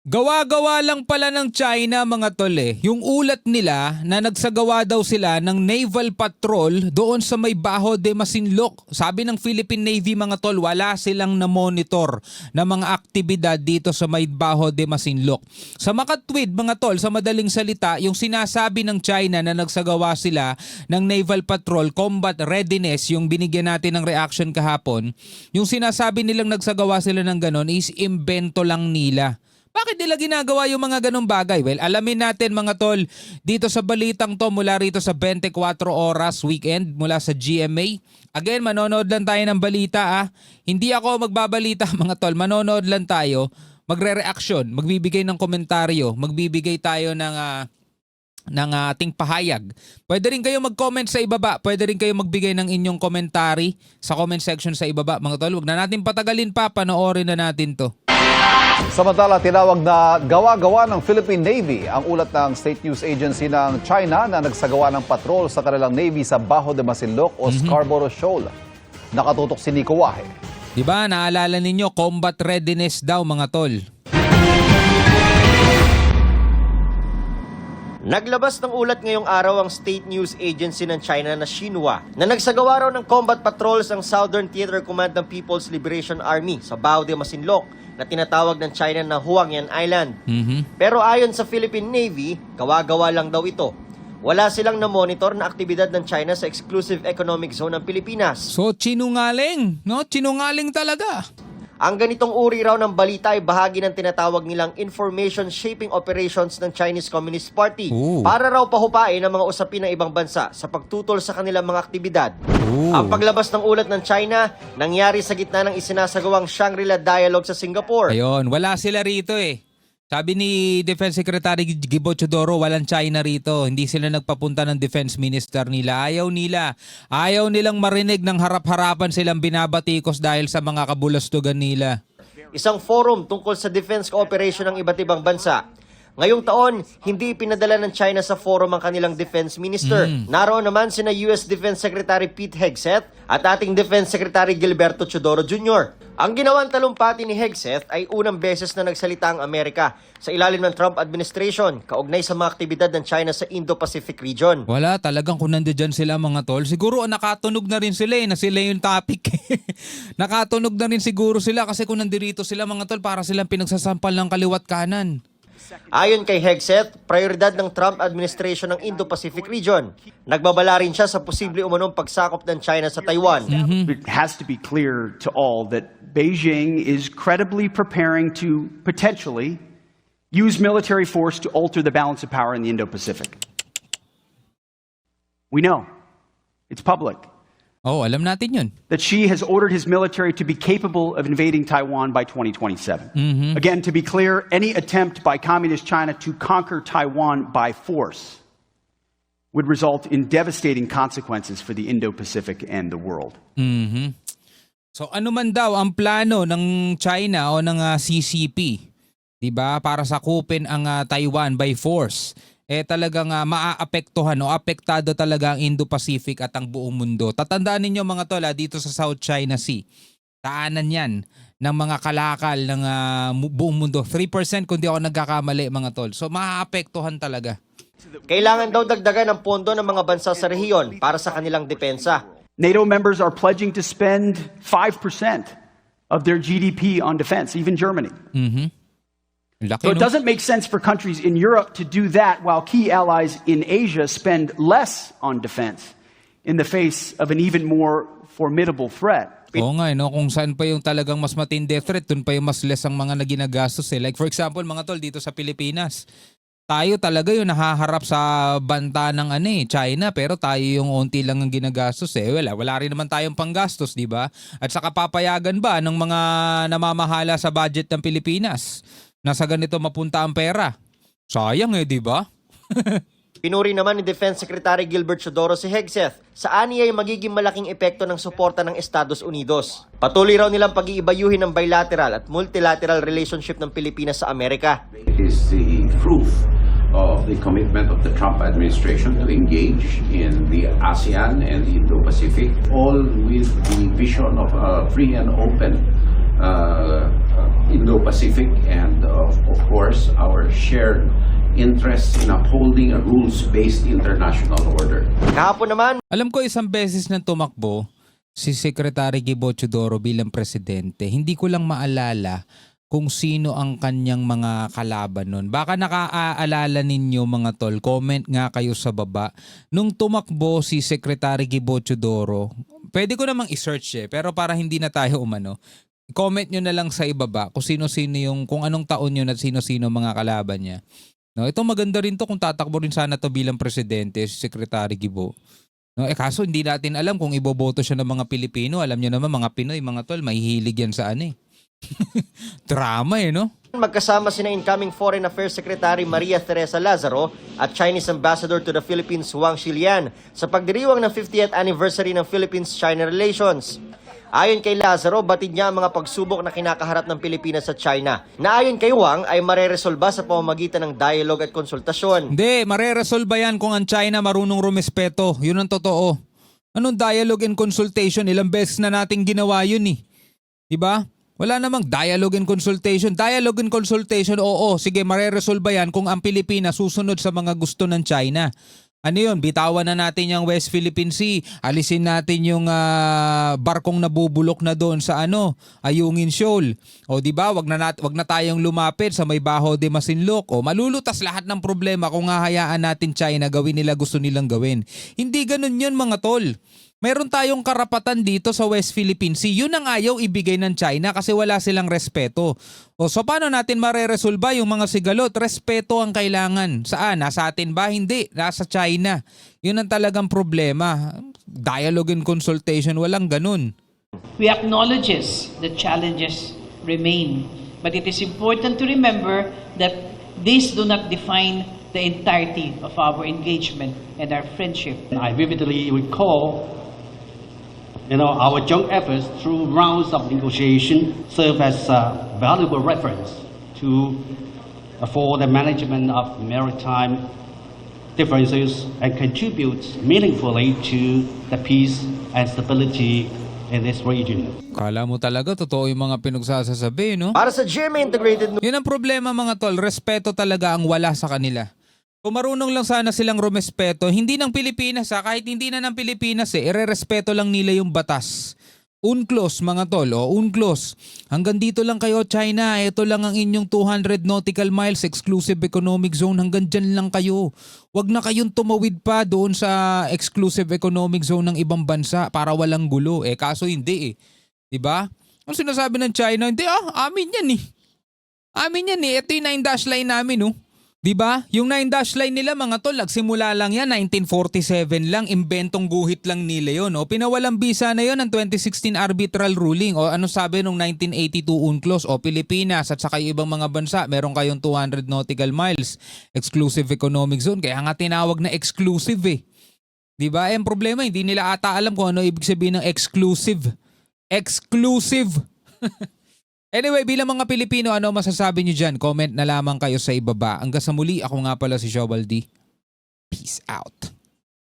Gawa-gawa lang pala ng China mga tol Yung ulat nila na nagsagawa daw sila ng naval patrol doon sa may Baho de Masinloc. Sabi ng Philippine Navy mga tol, wala silang na-monitor na mga aktibidad dito sa may Baho de Masinloc. Sa makatwid mga tol, sa madaling salita, yung sinasabi ng China na nagsagawa sila ng naval patrol, combat readiness, yung binigyan natin ng reaction kahapon, yung sinasabi nilang nagsagawa sila ng ganon is imbento lang nila. Bakit nila ginagawa yung mga ganong bagay? Well, alamin natin mga tol dito sa balitang to mula rito sa 24 Oras Weekend mula sa GMA. Again, manonood lang tayo ng balita . Hindi ako magbabalita mga tol, manonood lang tayo, magre-reaction, magbibigay ng komentaryo, magbibigay tayo ng ating pahayag. Pwede rin kayo mag-comment sa ibaba. Pwede rin kayo magbigay ng inyong komentary sa comment section sa ibaba mga tol. Huwag na natin patagalin pa, panoorin na natin to. Samantala, tinawag na gawa-gawa ng Philippine Navy ang ulat ng State News Agency ng China na nagsagawa ng patrol sa kanilang Navy sa Baho de Masinloc o Scarborough Shoal. Nakatutok si Nico Wahe. Diba, naalala ninyo, combat readiness daw mga tol. Naglabas ng ulat ngayong araw ang State News Agency ng China na Xinhua na nagsagawa raw ng combat patrols ang Southern Theater Command ng People's Liberation Army sa Baho de Masinloc na tinatawag ng China na Huangyan Island. Pero ayon sa Philippine Navy, gawa-gawa lang daw ito. Wala silang na-monitor na aktibidad ng China sa Exclusive Economic Zone ng Pilipinas. So, sinungaling, no? Sinungaling talaga. Ang ganitong uri raw ng balita ay bahagi ng tinatawag nilang information shaping operations ng Chinese Communist Party para raw pahupain ang mga usapin ng ibang bansa sa pagtutol sa kanilang mga aktibidad. Ang paglabas ng ulat ng China nangyari sa gitna ng isinasagawang Shangri-La Dialogue sa Singapore. Ayun, wala sila rito Sabi ni Defense Secretary Gibo Chodoro, walang China rito. Hindi sila nagpapunta ng Defense Minister nila. Ayaw nila. Ayaw nilang marinig ng harap-harapan silang binabatikos dahil sa mga kabulastugan nila. Isang forum tungkol sa defense cooperation ng iba't ibang bansa. Ngayong taon, hindi pinadala ng China sa forum ang kanilang defense minister. Naroon naman sina US Defense Secretary Pete Hegseth at ating Defense Secretary Gilberto Chodoro Jr. Ang ginawang talumpati ni Hegseth ay unang beses na nagsalita ang Amerika sa ilalim ng Trump administration kaugnay sa mga aktibidad ng China sa Indo-Pacific region. Wala, talagang kung nandiyan sila mga tol, siguro nakatunog na rin sila na sila yung topic. Nakatunog na rin siguro sila kasi kung nandito sila mga tol, para silang pinagsasampal ng kaliwat kanan. Ayon kay Hegseth, prioridad ng Trump administration ng Indo-Pacific region. Nagbabala rin siya sa posible umanong pagsakop ng China sa Taiwan. It has to be clear to all that Beijing is credibly preparing to potentially use military force to alter the balance of power in the Indo-Pacific. We know. It's public. Oh, alam natin yun. That Xi has ordered his military to be capable of invading Taiwan by 2027. Again, to be clear, any attempt by Communist China to conquer Taiwan by force would result in devastating consequences for the Indo-Pacific and the world. So ano man daw ang plano ng China o ng CCP, 'di ba, para sakupin ang Taiwan by force, talagang maaapektuhan o apektado talaga ang Indo-Pacific at ang buong mundo. Tatandaan ninyo mga tol, dito sa South China Sea, daanan yan ng mga kalakal ng buong mundo. 3% kung di ako nagkakamali mga tol. So maaapektuhan talaga. Kailangan daw dagdagan ang pondo ng mga bansa sa rehiyon para sa kanilang depensa. NATO members are pledging to spend 5% of their GDP on defense, even Germany. Laki, So it doesn't make sense for countries in Europe to do that while key allies in Asia spend less on defense in the face of an even more formidable threat. Oo nga, kung saan pa yung talagang mas matindi threat, dun pa yung mas less ang mga naginagastos. Like for example, mga tol, dito sa Pilipinas, tayo talaga yung nahaharap sa banta ng China, pero tayo yung unti lang ang ginagastos. Wala rin naman tayong panggastos, di ba? At saka papayagan ba ng mga namamahala sa budget ng Pilipinas na sa ganito mapunta ang pera? Sayang di ba? Pinuri naman ni Defense Secretary Gilbert Chodoro si Hegseth sa ani ay magiging malaking epekto ng suporta ng Estados Unidos. Patuloy raw nilang pag-iibayuhin ng bilateral at multilateral relationship ng Pilipinas sa Amerika. It is the proof of the commitment of the Trump administration to engage in the ASEAN and the Indo-Pacific, all with the vision of a free and open Indo-Pacific and of course our shared interest in upholding a rules-based international order. Kahapon naman, Alam ko isang beses na tumakbo si Secretary Gibo Teodoro bilang presidente. Hindi ko lang maalala kung sino ang kanyang mga kalaban nun. Baka nakaalala ninyo mga tol, comment nga kayo sa baba. Nung tumakbo si Secretary Gibo Teodoro, pwede ko namang i-search pero para hindi na tayo umano, comment nyo na lang sa ibaba kung sino-sino yung, kung anong taon yun at sino-sino mga kalaban niya. No, ito maganda rin to kung tatakbo rin sana to bilang presidente si Secretary Gibo. No, kaso hindi natin alam kung iboboto siya ng mga Pilipino. Alam niyo naman mga Pinoy, mga tol, mahihilig yan sa drama no? magkasama sina incoming Foreign Affairs Secretary Maria Teresa Lazaro at Chinese Ambassador to the Philippines Wang Xilian sa pagdiriwang ng 50th anniversary ng Philippines-China relations. Ayon kay Lazaro, batid niya ang mga pagsubok na kinakaharap ng Pilipinas sa China, na ayon kay Wang ay mareresolba sa pamamagitan ng dialogue at konsultasyon. Hindi, mareresolba yan kung ang China marunong rumespeto. Yun ang totoo. Anong dialogue and consultation? Ilang beses na nating ginawa yun Diba? Wala namang dialogue and consultation. Dialogue and consultation, oo. Sige, mareresolba yan kung ang Pilipinas susunod sa mga gusto ng China. Ano yun? Bitawan na natin yung West Philippine Sea. Alisin natin yung barkong nabubulok na doon sa Ayungin Shoal. O di ba? Wag na tayong lumapit sa may Baho de Masinloc. O malulutas lahat ng problema kung hahayaan natin China gawin nila gusto nilang gawin. Hindi ganun yun mga tol. Meron tayong karapatan dito sa West Philippine Sea. Yun ang ayaw ibigay ng China kasi wala silang respeto. O so paano natin mareresolba yung mga sigalot? Respeto ang kailangan. Saan? Nasa atin ba? Hindi. Nasa China. Yun ang talagang problema. Dialogue and consultation, walang ganun. We acknowledges the challenges remain, but it is important to remember that these do not define the entirety of our engagement and our friendship. I vividly recall our joint efforts through rounds of negotiation serve as a valuable reference for the management of maritime differences and contributes meaningfully to the peace and stability in this region. Kala mo talaga, totoo yung mga pinagsasasabi, no? Para sa GMA Integrated News, Yun ang problema mga tol, respeto talaga ang wala sa kanila. Kung marunong lang sana silang rumespeto, hindi ng Pilipinas kahit hindi na ng Pilipinas irerespeto lang nila yung batas. UNCLOS mga tol, UNCLOS. Hanggang dito lang kayo China, ito lang ang inyong 200 nautical miles exclusive economic zone, hanggang dyan lang kayo. Huwag na kayong tumawid pa doon sa exclusive economic zone ng ibang bansa para walang gulo. Kaso hindi Diba? Ang sinasabi ng China, hindi amin yan Amin yan ito yung 9 dash line namin Diba? Yung 9 dash line nila mga tol, nagsimula lang yan, 1947 lang, imbentong guhit lang nila yun. Pinawalang bisa na yun ng 2016 arbitral ruling. Ano sabi nung 1982 UNCLOS? Pilipinas at saka yung ibang mga bansa, meron kayong 200 nautical miles exclusive economic zone. Kaya nga tinawag na exclusive Diba? Ang problema, hindi nila ata alam kung ano ibig sabihin ng exclusive. Exclusive! Anyway, bilang mga Pilipino, ano masasabi niyo dyan? Comment na lamang kayo sa ibaba. Hanggang sa muli, ako nga pala si Jobaldi. Peace out.